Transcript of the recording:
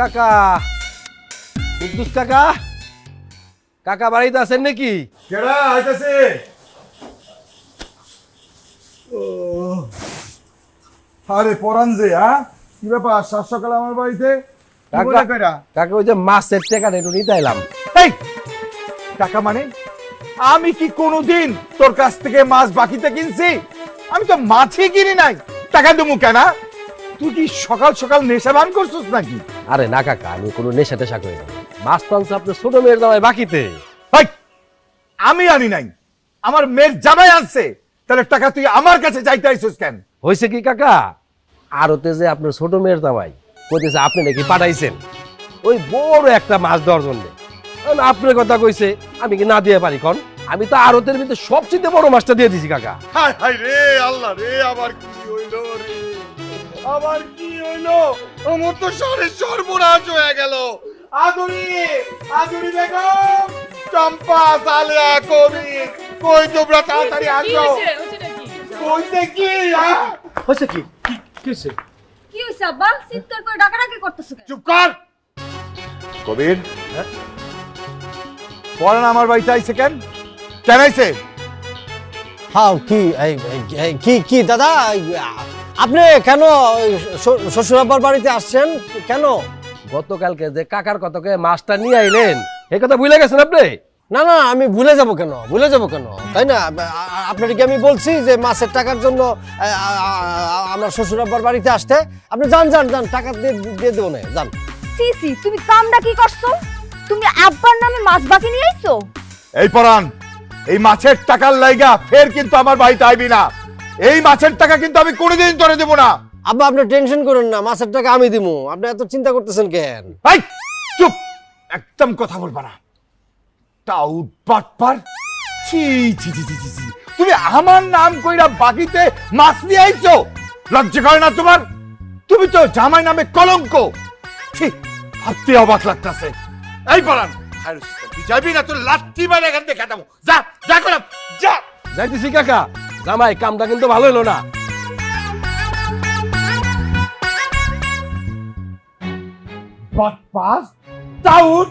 কাকা, কুদ্দুস কাকা, কাকা বাড়িতে আছেন নাকি? কেডা আইতাছে? আরে পরান যে, কি ব্যাপার সাত সকালে আমার বাড়িতে? কাকা ওই যে মাছের টাকাটা একটু নিতে এলাম। এই টাকা মানে আমি কি কোনোদিন তোর কাছ থেকে মাছ বাকিতে কিনছি? আমি তো মাছই কিনি নাই, টাকা দেবো কেন? তুই কি সকাল সকাল নেশা ভান করছিস নাকি? আরে না কাকা, আমি কোনো নেশা টেশা করি না। মাছ তো আনছে আপনার ছোট মেয়ের জামাই বাকিতে। আমি আনি নাই, আমার মেয়ের জামাই আনছে। তাহলে টাকা তুই আমার কাছে চাইতে আইছিস কেন? হয়েছে কি কাকা, আরতে যে আপনার ছোট মেয়ের জামাই কইতেছে আপনি নাকি পাঠাইছেন ওই বড় একটা মাছ দেওয়ার জন্য। আপনার কথা কইছে, আমি কি না দিয়ে পারি? কন আমি তো আরতের ভিতরে সবচেয়ে বড় মাছটা দিয়ে দিছি কাকা। হায় হায় রে আল্লাহ রে, আবার কি হইলো রে, আবার কি হইলো? আমার তো সর্বনাশ হয়ে গেল। আদুরি, আদুরি বেগম, চম্পা, সালিয়া, কবি, কই তোমরা তাড়াতাড়ি আসো। কইতে কি হয়েছে কি? কি হয়েছে? কি হইছে আব্বা? চিৎকার করে ডাকাডাকি করতেছো কেন? চুপ কর। কবির, পরান আমার বাড়িতে আইছে কেন? কেন আইছে? হ্যাঁ কি কি দাদা, আপনি কেন শ্বশুর আব্বার বাড়িতে আসছেন কেন? গতকালকে যে কাকার কথাকে মাছটা নিয়ে আইলেন, এই কথা ভুলে গেছেন আপনি? না না, আমি ভুলে যাব কেন, তাই না? আপনাকে কি আমি বলছি যে মাছের টাকার জন্য আমার শ্বশুর আব্বার বাড়িতে আসতে? আপনি যান যান যান, টাকা দিয়ে দেবো না, যান। সিসি, তুমি কামটা কি করছো? তুমি আব্বার নামে মাছ বাকি নিয়ে আইছো? এই পরান, এই মাছের টাকার লাইগা ফের কিন্তু আমার বাড়িতে আইবি না। এই মাছের টাকা কিন্তু আমি কোনোদিন তোরে দেব না। আব্বা আপনি টেনশন করেন না, মাছের টাকা আমি দিবো। আপনি এত চিন্তা করতেছেন কেন? এই চুপ, একদম কথা বলবা না। টাউট বাটপার, ছি ছি ছি ছি ছি। তুমি আমার নাম কইরা বাকিতে মাছ নিয়ে আইছো? লজ্জা করে না তোমার? তুমি তো জামাই নামে কলঙ্ক। ছি, ভাবতে অবাক লাগতাছে। এই পরান, তুই যাবি না? তোর লাঠি মারে এখান থেকে কাটাবো। যা যা করে যা। যাইতেছি কাকা। জামাই কামটা কিন্তু ভালো হলো না। বাটপার, টাউট,